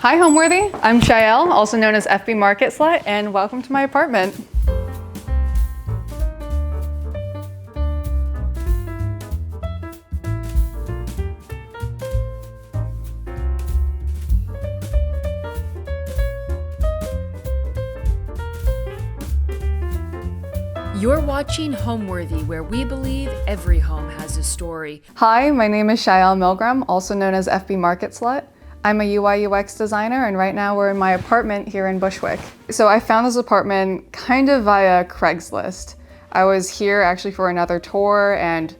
Hi Homeworthy, I'm Chyelle, also known as FB Market Slut, and welcome to my apartment. You're watching Homeworthy, where we believe every home has a story. Hi, my name is Chyelle Milgrom, also known as FB Market Slut. I'm a UI UX designer, and right now we're in my apartment here in Bushwick. So I found this apartment kind of via Craigslist. I was here actually for another tour and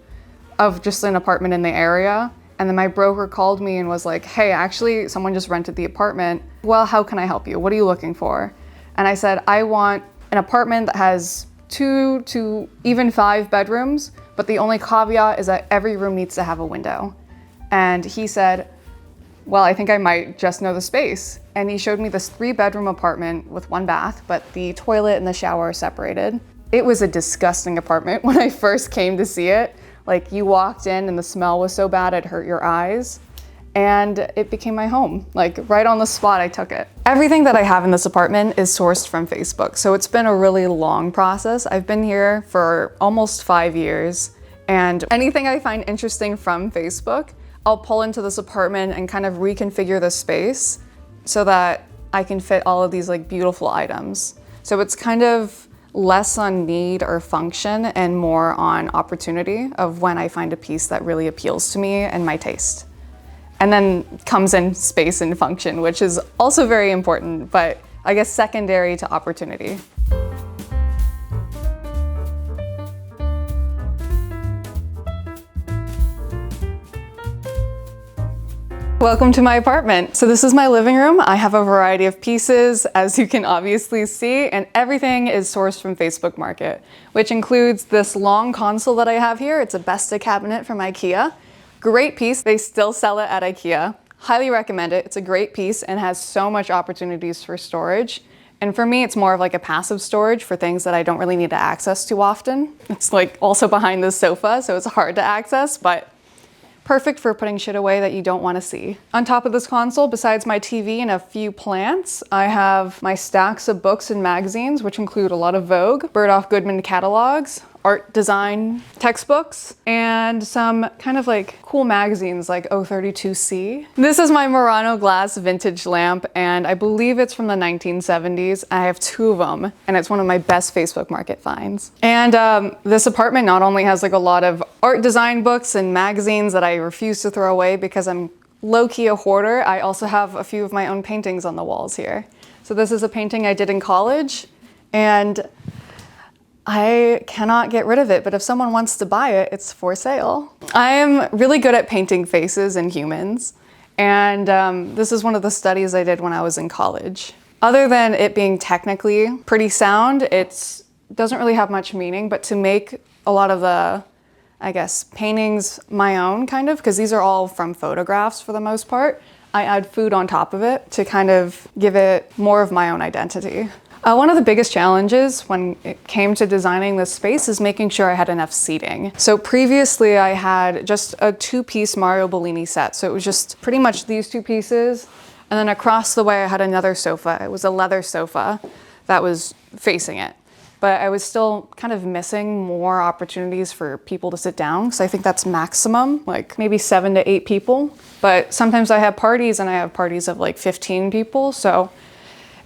of just an apartment in the area. And then my broker called me and was like, hey, actually someone just rented the apartment. Well, how can I help you? What are you looking for? And I said, I want an apartment that has 2 to even 5 bedrooms, but the only caveat is that every room needs to have a window. And he said, well, I think I might just know the space. And he showed me this 3-bedroom apartment with 1 bath, but the toilet and the shower are separated. It was a disgusting apartment when I first came to see it. Like, you walked in and the smell was so bad it hurt your eyes. And it became my home. Like, right on the spot, I took it. Everything that I have in this apartment is sourced from Facebook, so it's been a really long process. I've been here for almost 5 years, and anything I find interesting from Facebook, I'll pull into this apartment and kind of reconfigure the space so that I can fit all of these like beautiful items. So it's kind of less on need or function and more on opportunity of when I find a piece that really appeals to me and my taste. And then comes in space and function, which is also very important, but I guess secondary to opportunity. Welcome to my apartment. So this is my living room. I have a variety of pieces, as you can obviously see, and everything is sourced from Facebook Market, which includes this long console that I have here. It's a Besta cabinet from IKEA. Great piece. They still sell it at IKEA. Highly recommend it. It's a great piece and has so much opportunities for storage. And for me, it's more of like a passive storage for things that I don't really need to access too often. It's like also behind this sofa, so it's hard to access, but perfect for putting shit away that you don't want to see. On top of this console, besides my TV and a few plants, I have my stacks of books and magazines, which include a lot of Vogue, Bergdorf Goodman catalogs, art design textbooks, and some kind of like cool magazines like 032C. This is my Murano glass vintage lamp, and I believe it's from the 1970s. I have 2 of them, and it's one of my best Facebook Market finds. And this apartment not only has like a lot of art design books and magazines that I refuse to throw away because I'm low-key a hoarder, I also have a few of my own paintings on the walls here. So this is a painting I did in college, and I cannot get rid of it, but if someone wants to buy it, it's for sale. I am really good at painting faces and humans, and this is one of the studies I did when I was in college. Other than it being technically pretty sound, it doesn't really have much meaning, but to make a lot of the, I guess, paintings my own kind of, because these are all from photographs for the most part, I add food on top of it to kind of give it more of my own identity. One of the biggest challenges when it came to designing this space is making sure I had enough seating. So previously I had just a 2-piece Mario Bellini set. So it was just pretty much these 2 pieces. And then across the way I had another sofa. It was a leather sofa that was facing it. But I was still kind of missing more opportunities for people to sit down, because I think that's maximum, like maybe 7 to 8 people. But sometimes I have parties, and I have parties of like 15 people. So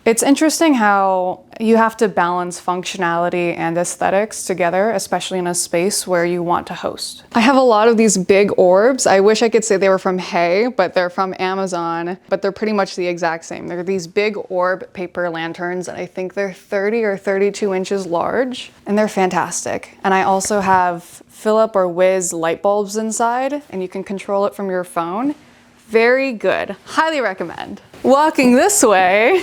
it's interesting how you have to balance functionality and aesthetics together, especially in a space where you want to host. I have a lot of these big orbs. I wish I could say they were from Hay, but they're from Amazon, but they're pretty much the exact same. They're these big orb paper lanterns, and I think they're 30 or 32 inches large, and they're fantastic. And I also have Philip or Wiz light bulbs inside, and you can control it from your phone. Very good. Highly recommend. Walking this way,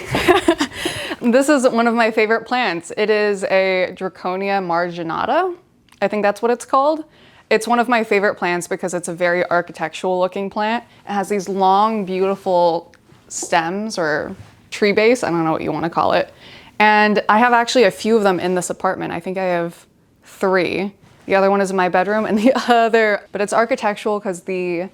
this is one of my favorite plants. It is a Draconia marginata. I think that's what it's called. It's one of my favorite plants because it's a very architectural looking plant. It has these long, beautiful stems or tree base. I don't know what you want to call it. And I have actually a few of them in this apartment. I think I have 3. The other one is in my bedroom, and the other, but it's architectural because I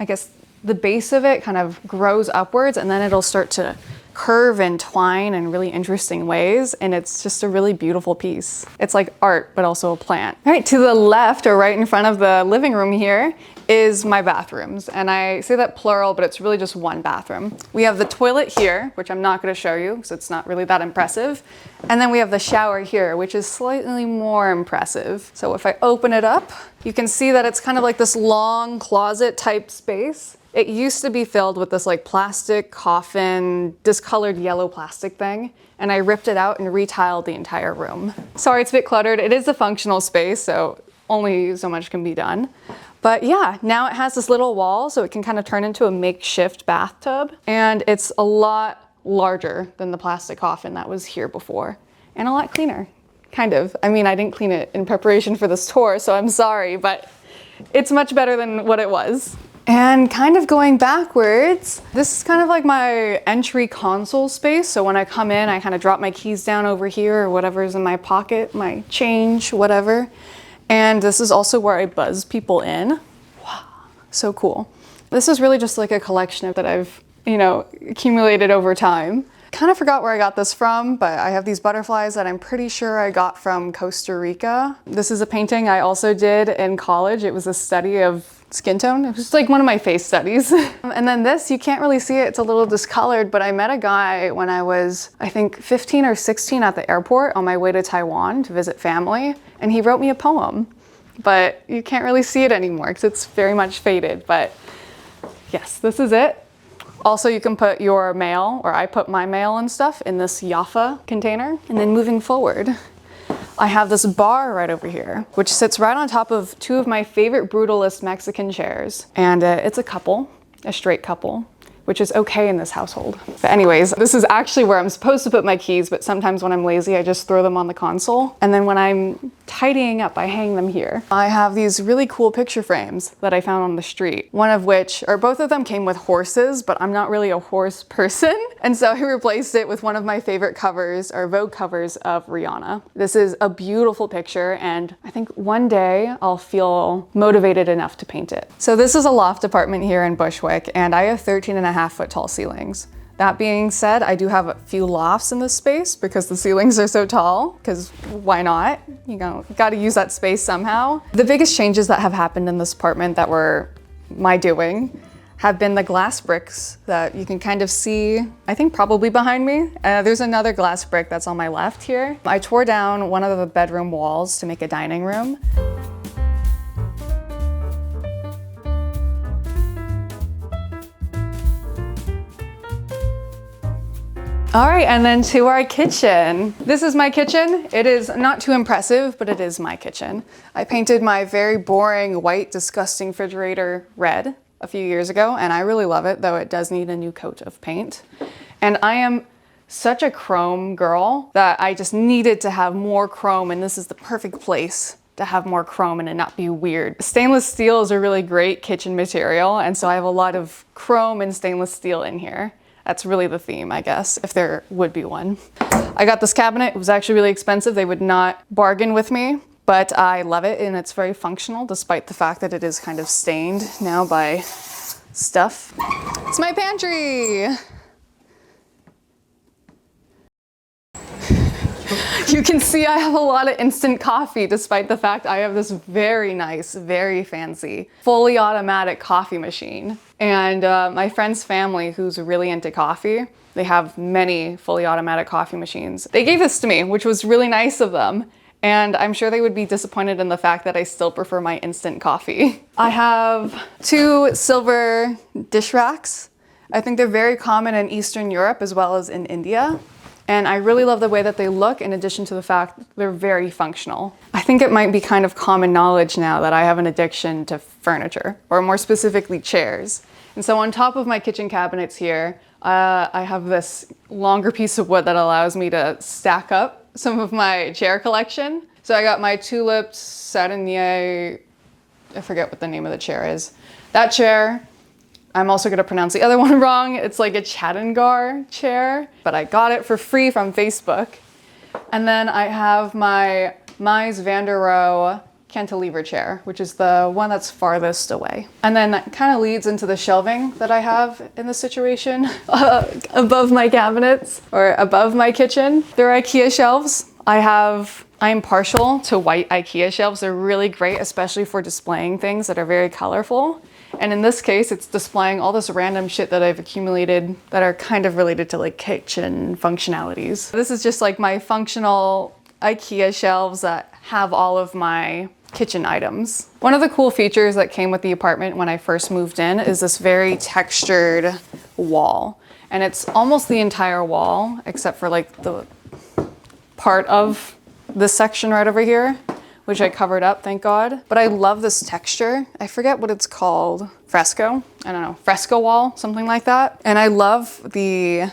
guess the base of it kind of grows upwards and then it'll start to curve and twine in really interesting ways, and it's just a really beautiful piece. It's like art, but also a plant. All right, to the left or right in front of the living room here is my bathrooms, and I say that plural, but it's really just one bathroom. We have the toilet here, which I'm not going to show you because it's not really that impressive, and then we have the shower here, which is slightly more impressive. So if I open it up, you can see that it's kind of like this long closet type space. It used to be filled with this like plastic coffin, discolored yellow plastic thing, and I ripped it out and retiled the entire room. Sorry, it's a bit cluttered. It is a functional space, so only so much can be done. But yeah, now it has this little wall, so it can kind of turn into a makeshift bathtub, and it's a lot larger than the plastic coffin that was here before, and a lot cleaner, kind of. I mean, I didn't clean it in preparation for this tour, so I'm sorry, but it's much better than what it was. And kind of going backwards, this is kind of like my entry console space. So when I come in, I kind of drop my keys down over here or whatever's in my pocket, my change, whatever. And this is also where I buzz people in. Wow, so cool. This is really just like a collection that I've, accumulated over time. Kind of forgot where I got this from, but I have these butterflies that I'm pretty sure I got from Costa Rica. This is a painting I also did in college. It was a study of skin tone. It was like one of my face studies. And then this, you can't really see it. It's a little discolored, but I met a guy when I was, I think 15 or 16 at the airport on my way to Taiwan to visit family. And he wrote me a poem, but you can't really see it anymore because it's very much faded. But yes, this is it. Also, you can put your mail, or I put my mail and stuff in this Jaffa container. And then moving forward, I have this bar right over here, which sits right on top of two of my favorite brutalist Mexican chairs. And it's a couple, a straight couple, which is okay in this household. But anyways, this is actually where I'm supposed to put my keys, but sometimes when I'm lazy, I just throw them on the console. And then when I'm tidying up, I hang them here. I have these really cool picture frames that I found on the street. One of which, or both of them came with horses, but I'm not really a horse person. And so I replaced it with one of my favorite covers, or Vogue covers of Rihanna. This is a beautiful picture, and I think one day I'll feel motivated enough to paint it. So this is a loft apartment here in Bushwick, and I have 13.5-foot tall ceilings. That being said, I do have a few lofts in this space because the ceilings are so tall, because why not? Gotta use that space somehow. The biggest changes that have happened in this apartment that were my doing have been the glass bricks that you can kind of see, I think probably behind me. There's another glass brick that's on my left here. I tore down one of the bedroom walls to make a dining room. All right, and then to our kitchen. This is my kitchen. It is not too impressive, but it is my kitchen. I painted my very boring, white, disgusting refrigerator red a few years ago, and I really love it, though it does need a new coat of paint. And I am such a chrome girl that I just needed to have more chrome, and this is the perfect place to have more chrome and it not be weird. Stainless steel is a really great kitchen material, and so I have a lot of chrome and stainless steel in here. That's really the theme, I guess, if there would be one. I got this cabinet. It was actually really expensive. They would not bargain with me, but I love it, and it's very functional despite the fact that it is kind of stained now by stuff. It's my pantry. You can see I have a lot of instant coffee despite the fact I have this very nice, very fancy, fully automatic coffee machine. And my friend's family, who's really into coffee, they have many fully automatic coffee machines. They gave this to me, which was really nice of them. And I'm sure they would be disappointed in the fact that I still prefer my instant coffee. I have 2 silver dish racks. I think they're very common in Eastern Europe as well as in India. And I really love the way that they look, in addition to the fact they're very functional. I think it might be kind of common knowledge now that I have an addiction to furniture, or more specifically chairs. And so on top of my kitchen cabinets here, I have this longer piece of wood that allows me to stack up some of my chair collection. So I got my Tulip Sarinier, I forget what the name of the chair is. That chair. I'm also gonna pronounce the other one wrong. It's like a Chattangar chair, but I got it for free from Facebook. And then I have my Mies van der Rohe cantilever chair, which is the one that's farthest away. And then that kind of leads into the shelving that I have in this situation above my cabinets or above my kitchen. They're IKEA shelves. I'm partial to white IKEA shelves. They're really great, especially for displaying things that are very colorful. And in this case, it's displaying all this random shit that I've accumulated that are kind of related to like kitchen functionalities. This is just like my functional IKEA shelves that have all of my kitchen items. One of the cool features that came with the apartment when I first moved in is this very textured wall. And it's almost the entire wall, except for like the part of this section right over here, which I covered up, thank God. But I love this texture. I forget what it's called. Fresco? I don't know, fresco wall, something like that. And I love the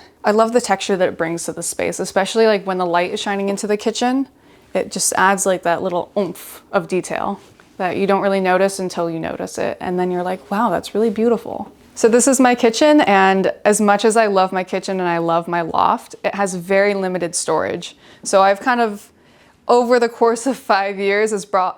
texture that it brings to the space, especially like when the light is shining into the kitchen. It just adds like that little oomph of detail that you don't really notice until you notice it. And then you're like, wow, that's really beautiful. So this is my kitchen, and as much as I love my kitchen and I love my loft, it has very limited storage. So I've kind of, over the course of 5 years,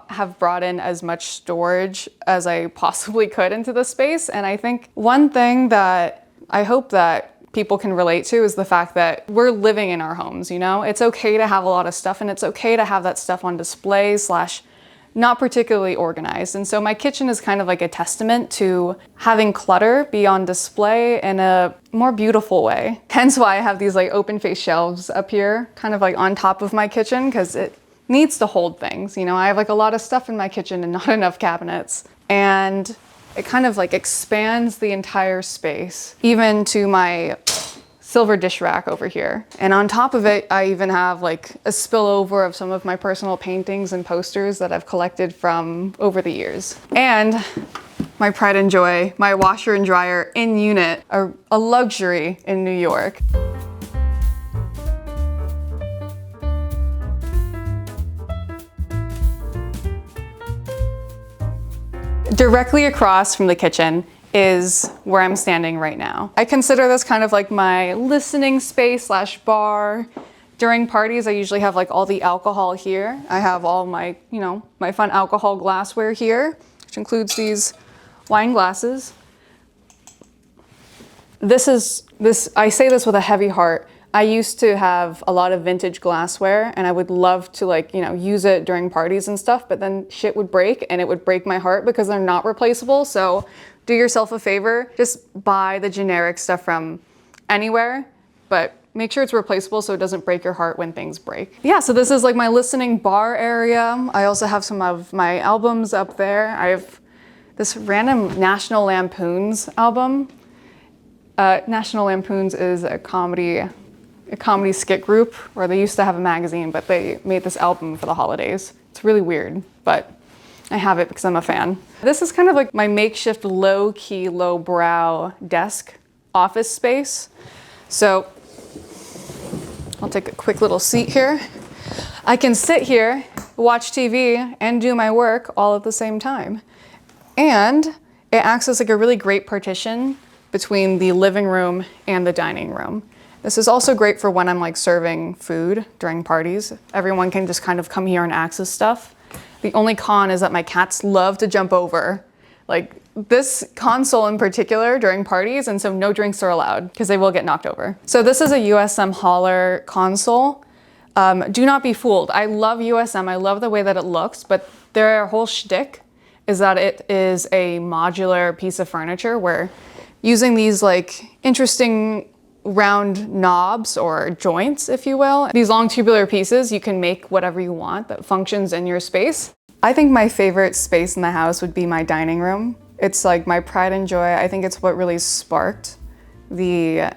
have brought in as much storage as I possibly could into the space. And I think one thing that I hope that people can relate to is the fact that we're living in our homes, you know? It's okay to have a lot of stuff, and it's okay to have that stuff on display / not particularly organized. And so my kitchen is kind of like a testament to having clutter be on display in a more beautiful way. Hence why I have these like open face shelves up here, kind of like on top of my kitchen, because it needs to hold things. You know, I have like a lot of stuff in my kitchen and not enough cabinets. And it kind of like expands the entire space, even to my silver dish rack over here. And on top of it, I even have like a spillover of some of my personal paintings and posters that I've collected from over the years. And my pride and joy, my washer and dryer in unit, are a luxury in New York. Directly across from the kitchen is where I'm standing right now. I consider this kind of like my listening space / bar. During parties, I usually have like all the alcohol here. I have all my, you know, my fun alcohol glassware here, which includes these wine glasses. I say this with a heavy heart. I used to have a lot of vintage glassware, and I would love to like, you know, use it during parties and stuff, but then shit would break and it would break my heart because they're not replaceable. So do yourself a favor, just buy the generic stuff from anywhere, but make sure it's replaceable so it doesn't break your heart when things break. Yeah, so this is like my listening bar area. I also have some of my albums up there. I have this random National Lampoon's album. National Lampoon's is a comedy skit group where they used to have a magazine, but they made this album for the holidays. It's really weird, but I have it because I'm a fan. This is kind of like my makeshift low-key, low-brow desk office space. So I'll take a quick little seat here. I can sit here, watch TV, and do my work all at the same time. And it acts as like a really great partition between the living room and the dining room. This is also great for when I'm like serving food during parties. Everyone can just kind of come here and access stuff. The only con is that my cats love to jump over like this console in particular during parties, and so no drinks are allowed because they will get knocked over. So this is a USM Holler console. Do not be fooled. I love USM. I love the way that it looks, but their whole shtick is that it is a modular piece of furniture where using these like interesting round knobs or joints, if you will, these long tubular pieces, you can make whatever you want that functions in your space. I think my favorite space in the house would be my dining room. It's like my pride and joy. I think it's what really sparked the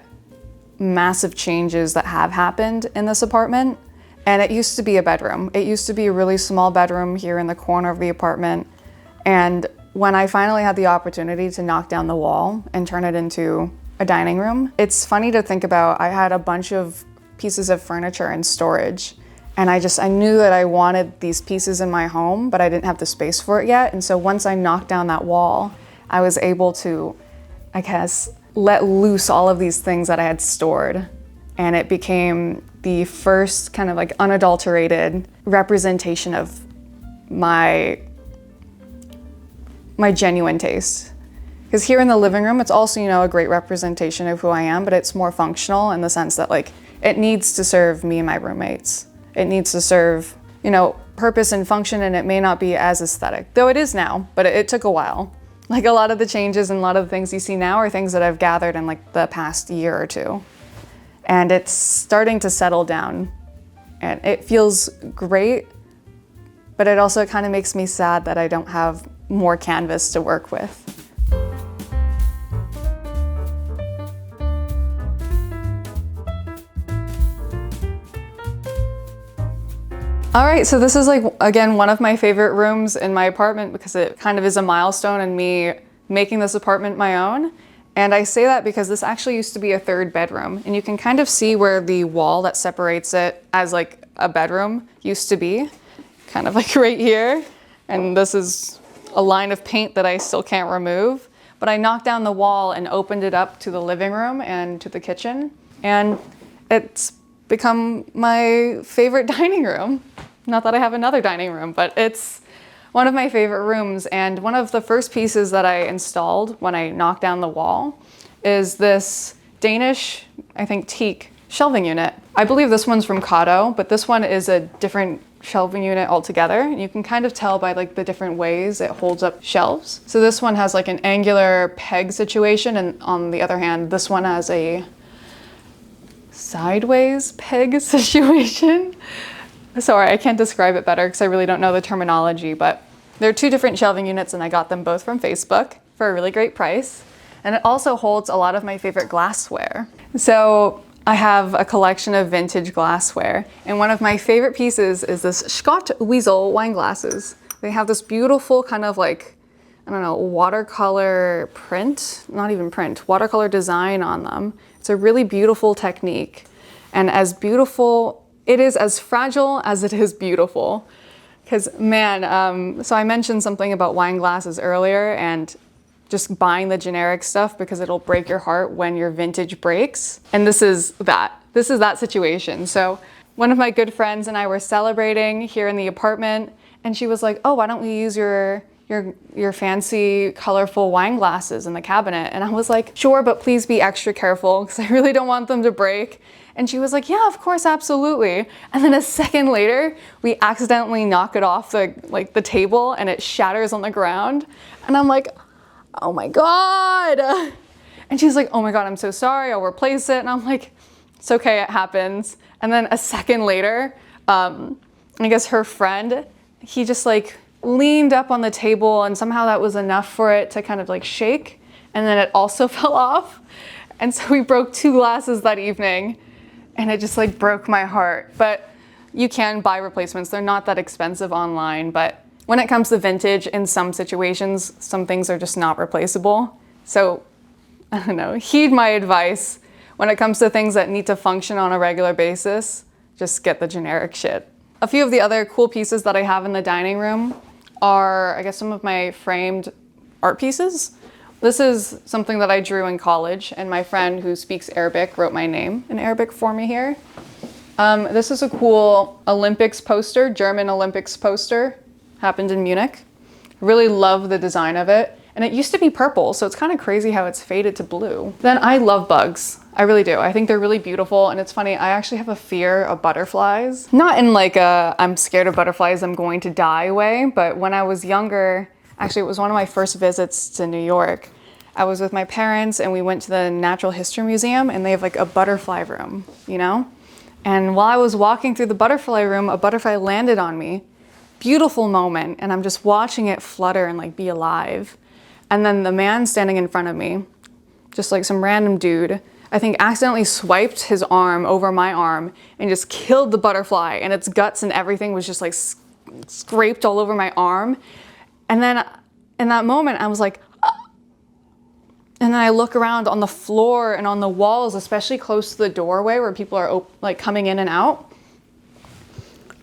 massive changes that have happened in this apartment. And it used to be a bedroom. It used to be a really small bedroom here in the corner of the apartment. And when I finally had the opportunity to knock down the wall and turn it into a dining room, it's funny to think about. I had a bunch of pieces of furniture in storage, and I knew that I wanted these pieces in my home, but I didn't have the space for it yet. And so once I knocked down that wall, I was able to, I guess, let loose all of these things that I had stored. And it became the first kind of like unadulterated representation of my my genuine taste. Because here in the living room, it's also, you know, a great representation of who I am, but it's more functional in the sense that like it needs to serve me and my roommates. It needs to serve, you know, purpose and function, and it may not be as aesthetic, though it is now, but it took a while. Like a lot of the changes and a lot of the things you see now are things that I've gathered in like the past year or two. And it's starting to settle down and it feels great, but it also kind of makes me sad that I don't have more canvas to work with. All right, so this is like, again, one of my favorite rooms in my apartment because it kind of is a milestone in me making this apartment my own. And I say that because this actually used to be a third bedroom, and you can kind of see where the wall that separates it as like a bedroom used to be, kind of like right here. And this is a line of paint that I still can't remove, but I knocked down the wall and opened it up to the living room and to the kitchen. And it's become my favorite dining room. Not that I have another dining room, but it's one of my favorite rooms. And one of the first pieces that I installed when I knocked down the wall is this Danish, I think, teak shelving unit. I believe this one's from Kato, but this one is a different shelving unit altogether. And you can kind of tell by like the different ways it holds up shelves. So this one has like an angular peg situation, and on the other hand, this one has a sideways peg situation. Sorry, I can't describe it better because I really don't know the terminology, but there are two different shelving units and I got them both from Facebook for a really great price. And it also holds a lot of my favorite glassware. So I have a collection of vintage glassware, and one of my favorite pieces is this Scott Weasel wine glasses. They have this beautiful kind of like, I don't know, watercolor print, not even print, watercolor design on them. It's a really beautiful technique, and as beautiful, it is as fragile as it is beautiful. Because man, so I mentioned something about wine glasses earlier and just buying the generic stuff because it'll break your heart when your vintage breaks. And this is that situation. So one of my good friends and I were celebrating here in the apartment, and she was like, oh, why don't we use your fancy, colorful wine glasses in the cabinet? And I was like, sure, but please be extra careful because I really don't want them to break. And she was like, yeah, of course, absolutely. And then a second later, we accidentally knock it off the table and it shatters on the ground. And I'm like, oh my God. And she's like, oh my God, I'm so sorry, I'll replace it. And I'm like, it's okay, it happens. And then a second later, I guess her friend, he just like leaned up on the table and somehow that was enough for it to kind of like shake. And then it also fell off. And so we broke 2 glasses that evening, and it just like broke my heart. But you can buy replacements. They're not that expensive online, but when it comes to vintage, in some situations, some things are just not replaceable. So, I don't know, heed my advice. When it comes to things that need to function on a regular basis, just get the generic shit. A few of the other cool pieces that I have in the dining room are, I guess, some of my framed art pieces. This is something that I drew in college, and my friend who speaks Arabic wrote my name in Arabic for me here. This is a cool Olympics poster, German Olympics poster. Happened in Munich. I really love the design of it. And it used to be purple, so it's kind of crazy how it's faded to blue. Then I love bugs. I really do. I think they're really beautiful, and it's funny, I actually have a fear of butterflies. Not in like a I'm scared of butterflies, I'm going to die way, but when I was younger, actually it was one of my first visits to New York. I was with my parents and we went to the Natural History Museum, and they have like a butterfly room, you know? And while I was walking through the butterfly room, a butterfly landed on me. Beautiful moment, and I'm just watching it flutter and like be alive. And then the man standing in front of me, just like some random dude, I think accidentally swiped his arm over my arm and just killed the butterfly, and its guts and everything was just like scraped all over my arm. And then in that moment I was like, ah! And then I look around on the floor and on the walls, especially close to the doorway where people are like coming in and out.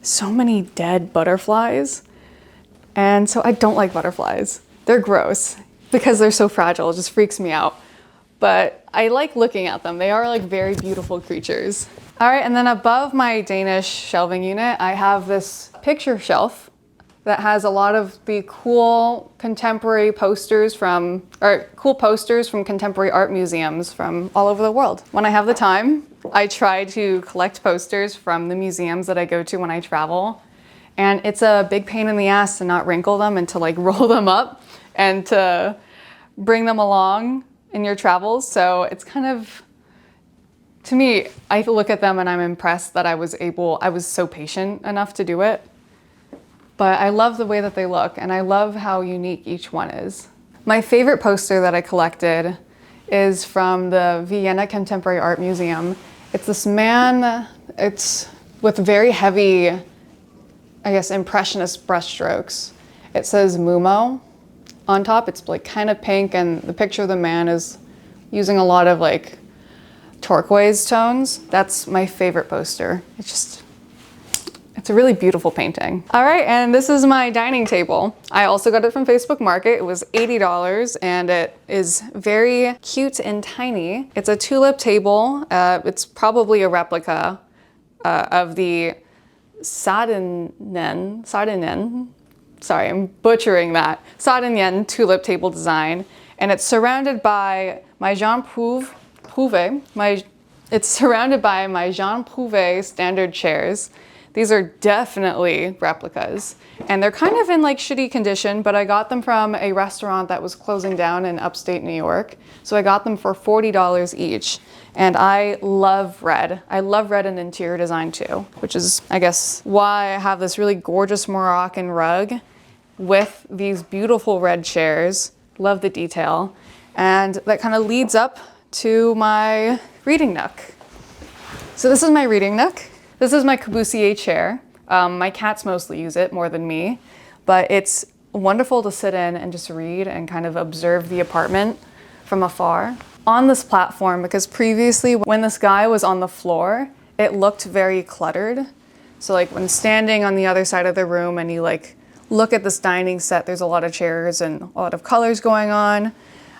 So many dead butterflies. And so I don't like butterflies. They're gross because they're so fragile. It just freaks me out. But I like looking at them. They are like very beautiful creatures. All right, and then above my Danish shelving unit, I have this picture shelf that has a lot of the cool contemporary posters from contemporary art museums from all over the world. When I have the time, I try to collect posters from the museums that I go to when I travel. And it's a big pain in the ass to not wrinkle them and to like roll them up and to bring them along in your travels. So it's kind of, to me, I look at them and I'm impressed that I was so patient enough to do it. But I love the way that they look, and I love how unique each one is. My favorite poster that I collected is from the Vienna Contemporary Art Museum. It's this man, it's with very heavy, I guess, impressionist brushstrokes. It says Mumo on top. It's like kind of pink, and the picture of the man is using a lot of like turquoise tones. That's my favorite poster. It's a really beautiful painting. All right, and this is my dining table. I also got it from Facebook Market. It was $80, and it is very cute and tiny. It's a tulip table. It's probably a replica of the Sardinen, sorry, I'm butchering that, Sardinen tulip table design. And it's surrounded by my Jean Prouvé standard chairs. These are definitely replicas, and they're kind of in like shitty condition, but I got them from a restaurant that was closing down in upstate New York. So I got them for $40 each, and I love red. I love red in interior design too, which is, I guess, why I have this really gorgeous Moroccan rug with these beautiful red chairs. Love the detail. And that kind of leads up to my reading nook. So this is my reading nook. This is my Corbusier chair. My cats mostly use it more than me, but it's wonderful to sit in and just read and kind of observe the apartment from afar. On this platform, because previously when this guy was on the floor, it looked very cluttered. So like when standing on the other side of the room and you like look at this dining set, there's a lot of chairs and a lot of colors going on.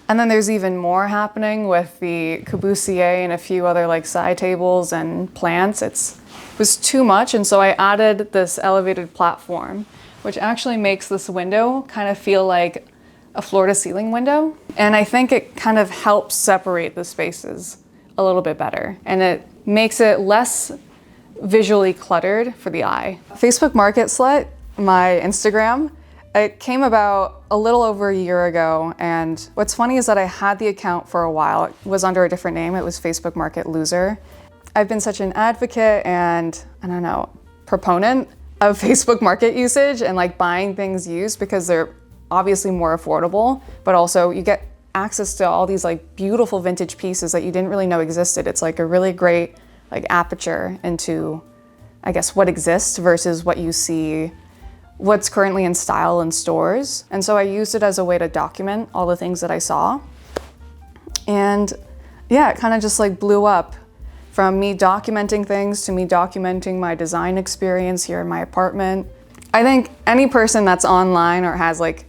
And then there's even more happening with the Corbusier and a few other like side tables and plants. It was too much, and so I added this elevated platform, which actually makes this window kind of feel like a floor-to-ceiling window. And I think it kind of helps separate the spaces a little bit better, and it makes it less visually cluttered for the eye. Facebook Market Slut, my Instagram, it came about a little over a year ago, and what's funny is that I had the account for a while. It was under a different name. It was Facebook Market Loser. I've been such an advocate and, I don't know, proponent of Facebook Market usage and like buying things used because they're obviously more affordable, but also you get access to all these like beautiful vintage pieces that you didn't really know existed. It's like a really great like aperture into, I guess, what exists versus what you see, what's currently in style in stores. And so I used it as a way to document all the things that I saw. And yeah, it kind of just like blew up from me documenting things to me documenting my design experience here in my apartment. I think any person that's online or has like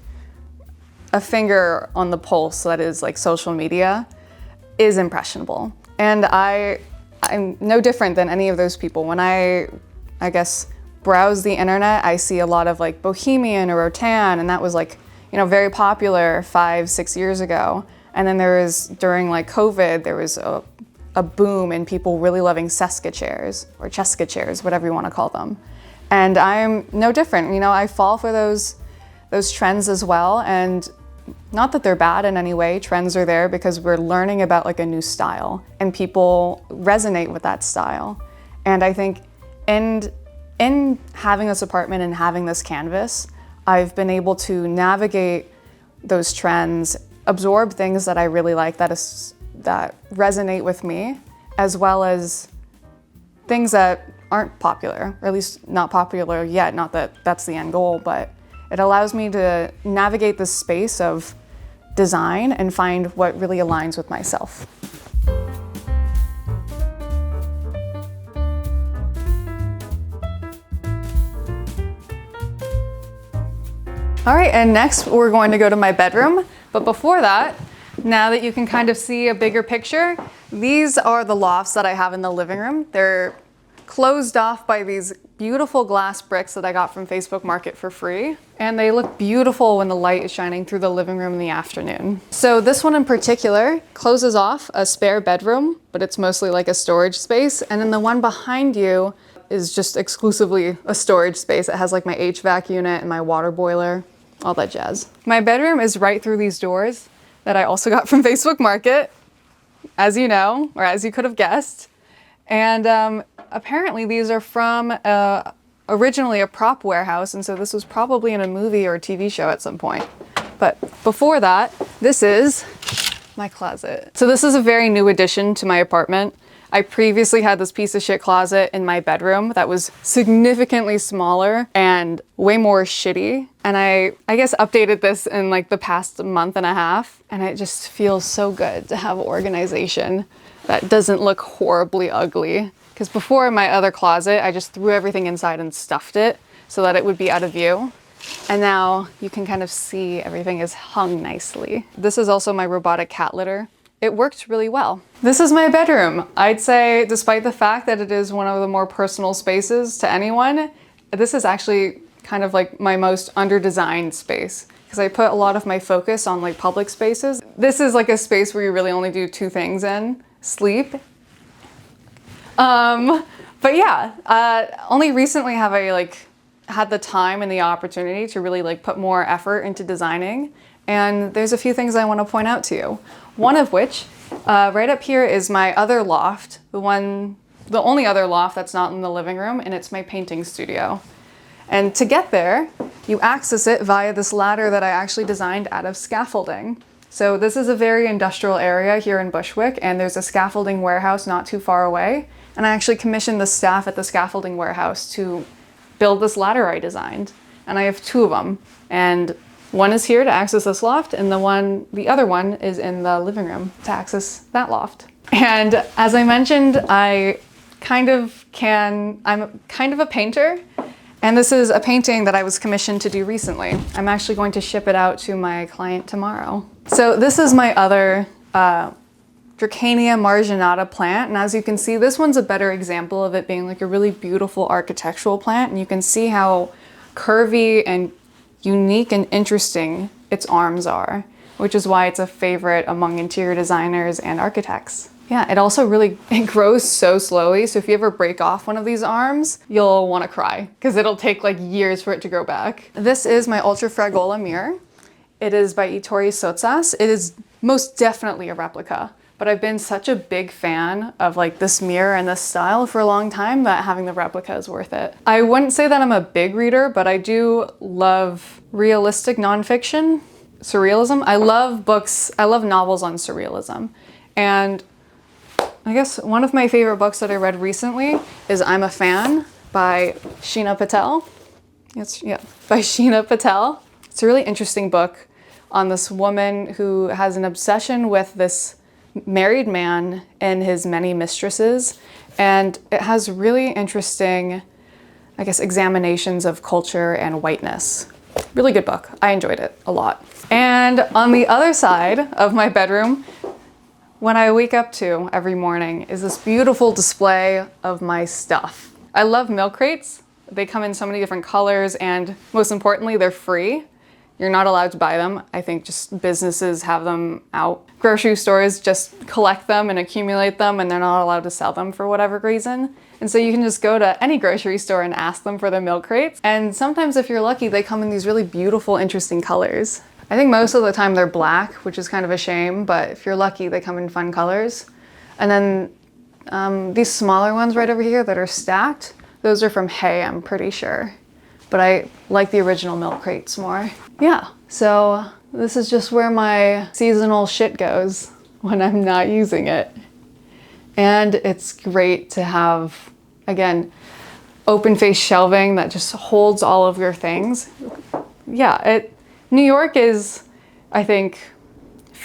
a finger on the pulse that is like social media is impressionable. And I'm no different than any of those people. When I guess, browse the internet, I see a lot of like Bohemian or Rattan, and that was like, you know, very popular 5-6 years ago. And then during like COVID, there was a boom in people really loving Seska chairs or Cheska chairs, whatever you want to call them. And I'm no different. You know, I fall for those trends as well. And not that they're bad in any way. Trends are there because we're learning about like a new style and people resonate with that style. And I think in having this apartment and having this canvas, I've been able to navigate those trends, absorb things that I really like that resonate with me, as well as things that aren't popular, or at least not popular yet. Not that that's the end goal, but it allows me to navigate this space of design and find what really aligns with myself. All right, and next we're going to go to my bedroom. But before that, now that you can kind of see a bigger picture, these are the lofts that I have in the living room. They're closed off by these beautiful glass bricks that I got from Facebook Market for free. And they look beautiful when the light is shining through the living room in the afternoon. So this one in particular closes off a spare bedroom, but it's mostly like a storage space. And then the one behind you is just exclusively a storage space. It has like my HVAC unit and my water boiler, all that jazz. My bedroom is right through these doors that I also got from Facebook Market, as you know, or as you could have guessed. And apparently these are from originally a prop warehouse, and so this was probably in a movie or a TV show at some point. But before that, this is my closet. So this is a very new addition to my apartment. I previously had this piece of shit closet in my bedroom that was significantly smaller and way more shitty. And I guess updated this in like the past month and a half. And it just feels so good to have organization that doesn't look horribly ugly. Because before in my other closet, I just threw everything inside and stuffed it so that it would be out of view. And now you can kind of see everything is hung nicely. This is also my robotic cat litter. It worked really well. This is my bedroom. I'd say, despite the fact that it is one of the more personal spaces to anyone, this is actually kind of like my most under-designed space, because I put a lot of my focus on like public spaces. This is like a space where you really only do two things in: sleep. But yeah, only recently have I like had the time and the opportunity to really like put more effort into designing. And there's a few things I want to point out to you. One of which, right up here is my other loft, the only other loft that's not in the living room, and it's my painting studio. And to get there, you access it via this ladder that I actually designed out of scaffolding. So this is a very industrial area here in Bushwick, and there's a scaffolding warehouse not too far away. And I actually commissioned the staff at the scaffolding warehouse to build this ladder I designed. And I have two of them. And one is here to access this loft, and the other one is in the living room to access that loft. And as I mentioned, I'm kind of a painter, and this is a painting that I was commissioned to do recently. I'm actually going to ship it out to my client tomorrow. So this is my other Dracania marginata plant, and as you can see, this one's a better example of it being like a really beautiful architectural plant, and you can see how curvy and unique and interesting its arms are, which is why it's a favorite among interior designers and architects. Yeah, it grows so slowly, so if you ever break off one of these arms, you'll want to cry, because it'll take like years for it to grow back. This is my Ultra Fragola mirror. It is by Ittori Sotsas. It is most definitely a replica, but I've been such a big fan of like this mirror and this style for a long time that having the replica is worth it. I wouldn't say that I'm a big reader, but I do love realistic nonfiction, surrealism. I love novels on surrealism. And I guess one of my favorite books that I read recently is I'm a Fan by Sheena Patel. By Sheena Patel. It's a really interesting book on this woman who has an obsession with this married man and his many mistresses, and it has really interesting, I guess, examinations of culture and whiteness. Really good book. I enjoyed it a lot. And on the other side of my bedroom, when I wake up to every morning, is this beautiful display of my stuff. I love milk crates. They come in so many different colors, and most importantly, they're free. You're not allowed to buy them. I think just businesses have them out. Grocery stores just collect them and accumulate them, and they're not allowed to sell them for whatever reason. And so you can just go to any grocery store and ask them for their milk crates. And sometimes if you're lucky, they come in these really beautiful, interesting colors. I think most of the time they're black, which is kind of a shame, but if you're lucky, they come in fun colors. And then these smaller ones right over here that are stacked, those are from Hay, I'm pretty sure. But I like the original milk crates more. Yeah, so this is just where my seasonal shit goes when I'm not using it. And it's great to have, again, open face shelving that just holds all of your things. Yeah, New York is, I think,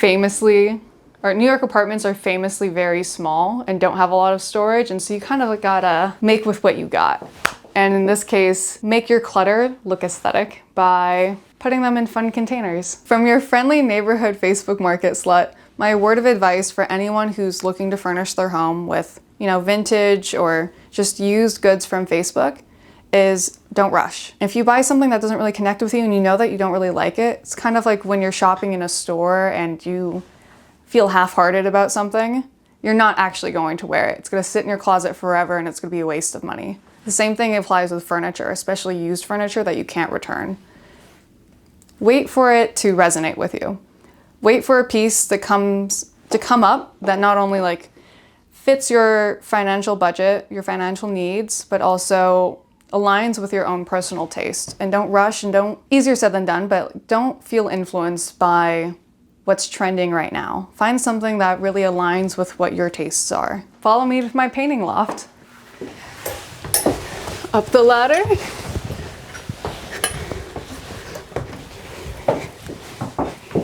New York apartments are famously very small and don't have a lot of storage, and so you kind of gotta make with what you got. And in this case, make your clutter look aesthetic by putting them in fun containers. From your friendly neighborhood Facebook Market slut, my word of advice for anyone who's looking to furnish their home with, vintage or just used goods from Facebook is don't rush. If you buy something that doesn't really connect with you and you know that you don't really like it, it's kind of like when you're shopping in a store and you feel half-hearted about something, you're not actually going to wear it. It's gonna sit in your closet forever and it's gonna be a waste of money. The same thing applies with furniture, especially used furniture that you can't return. Wait for it to resonate with you. Wait for a piece to come up that not only like fits your financial budget, your financial needs, but also aligns with your own personal taste. And don't rush and easier said than done, but don't feel influenced by what's trending right now. Find something that really aligns with what your tastes are. Follow me to my painting loft. Up the ladder.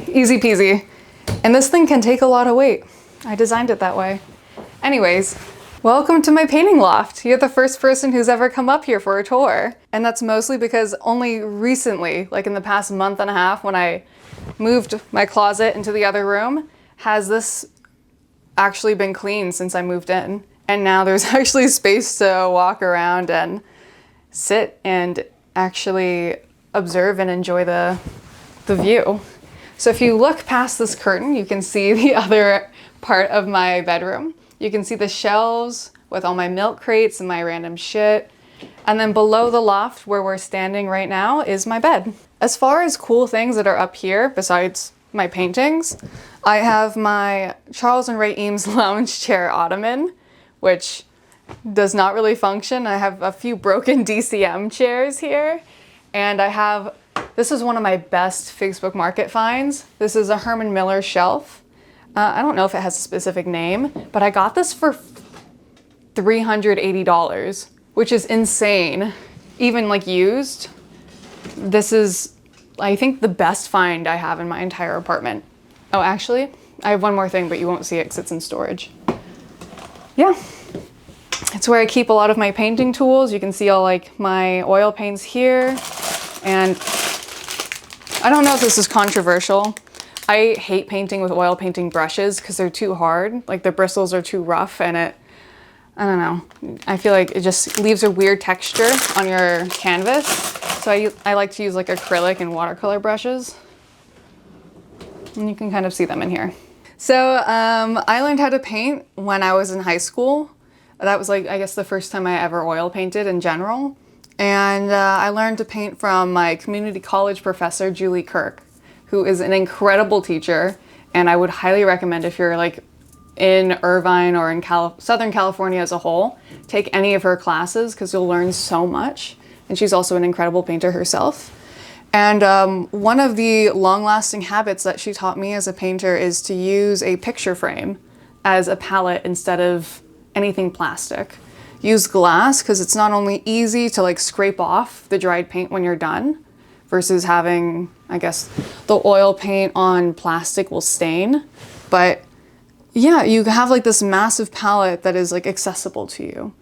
Easy peasy. And this thing can take a lot of weight. I designed it that way. Anyways, welcome to my painting loft. You're the first person who's ever come up here for a tour. And that's mostly because only recently, like in the past month and a half, when I moved my closet into the other room, has this actually been cleaned since I moved in. And now there's actually space to walk around and sit and actually observe and enjoy the view. So if you look past this curtain, you can see the other part of my bedroom. You can see the shelves with all my milk crates and my random shit. And then below the loft where we're standing right now is my bed. As far as cool things that are up here, besides my paintings, I have my Charles and Ray Eames lounge chair ottoman, which does not really function. I have a few broken DCM chairs here. And this is one of my best Facebook Market finds. This is a Herman Miller shelf. I don't know if it has a specific name, but I got this for $380, which is insane. Even like used. This is, I think, the best find I have in my entire apartment. Oh, actually, I have one more thing, but you won't see it because it's in storage. Yeah, it's where I keep a lot of my painting tools. You can see all like my oil paints here. And I don't know if this is controversial. I hate painting with oil painting brushes because they're too hard. Like the bristles are too rough and I don't know. I feel like it just leaves a weird texture on your canvas. So I like to use like acrylic and watercolor brushes. And you can kind of see them in here. So I learned how to paint when I was in high school. That was like, I guess, the first time I ever oil painted in general. And I learned to paint from my community college professor, Julie Kirk, who is an incredible teacher. And I would highly recommend, if you're like in Irvine or in Southern California as a whole, take any of her classes because you'll learn so much. And she's also an incredible painter herself. And one of the long-lasting habits that she taught me as a painter is to use a picture frame as a palette instead of anything plastic. Use glass because it's not only easy to like scrape off the dried paint when you're done versus having, I guess, the oil paint on plastic will stain. But yeah, you have like this massive palette that is like accessible to you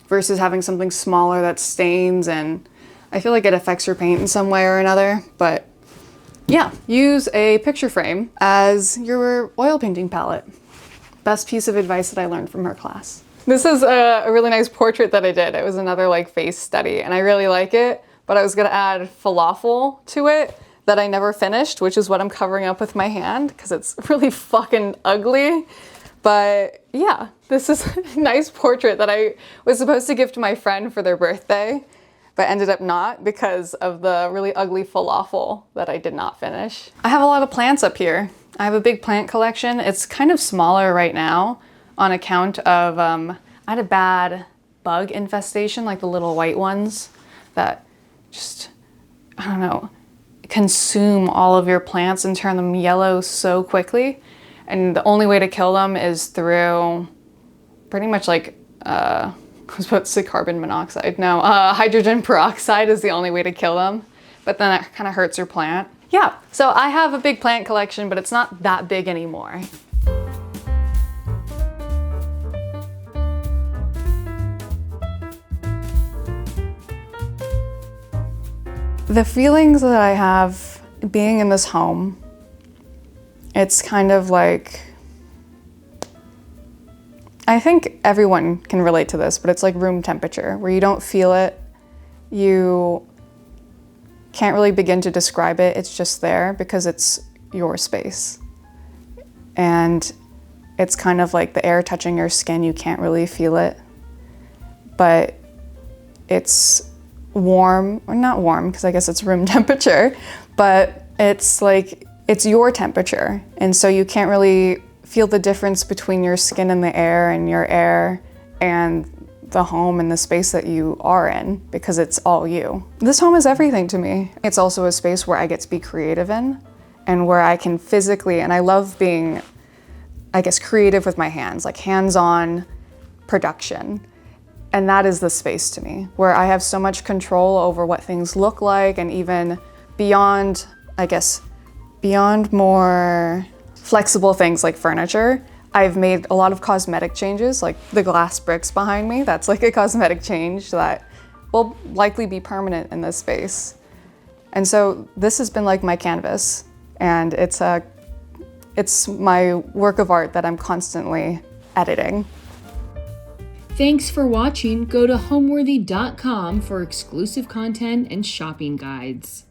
versus having something smaller that stains, and I feel like it affects your paint in some way or another. But yeah, use a picture frame as your oil painting palette. Best piece of advice that I learned from her class. This is a really nice portrait that I did. It was another like face study and I really like it, but I was gonna add falafel to it that I never finished, which is what I'm covering up with my hand because it's really fucking ugly. But yeah, this is a nice portrait that I was supposed to give to my friend for their birthday, but ended up not because of the really ugly falafel that I did not finish. I have a lot of plants up here. I have a big plant collection. It's kind of smaller right now on account of, I had a bad bug infestation, like the little white ones that just, I don't know, consume all of your plants and turn them yellow so quickly. And the only way to kill them is through pretty much like, I was about to say carbon monoxide. No, hydrogen peroxide is the only way to kill them. But then it kind of hurts your plant. Yeah, so I have a big plant collection, but it's not that big anymore. The feelings that I have being in this home, it's kind of like, I think everyone can relate to this, but it's like room temperature, where you don't feel it, you can't really begin to describe it, it's just there because it's your space. And it's kind of like the air touching your skin, you can't really feel it, but it's warm, or not warm, because I guess it's room temperature, but it's like, it's your temperature. And so you can't really feel the difference between your skin and the air and your air and the home and the space that you are in, because it's all you. This home is everything to me. It's also a space where I get to be creative in, and where I can physically, and I love being, I guess, creative with my hands, like hands-on production. And that is the space to me, where I have so much control over what things look like, and even beyond, I guess, beyond more flexible things like furniture, I've made a lot of cosmetic changes, like the glass bricks behind me. That's like a cosmetic change that will likely be permanent in this space. And so this has been like my canvas, and it's my work of art that I'm constantly editing. Thanks for watching. Go to homeworthy.com for exclusive content and shopping guides.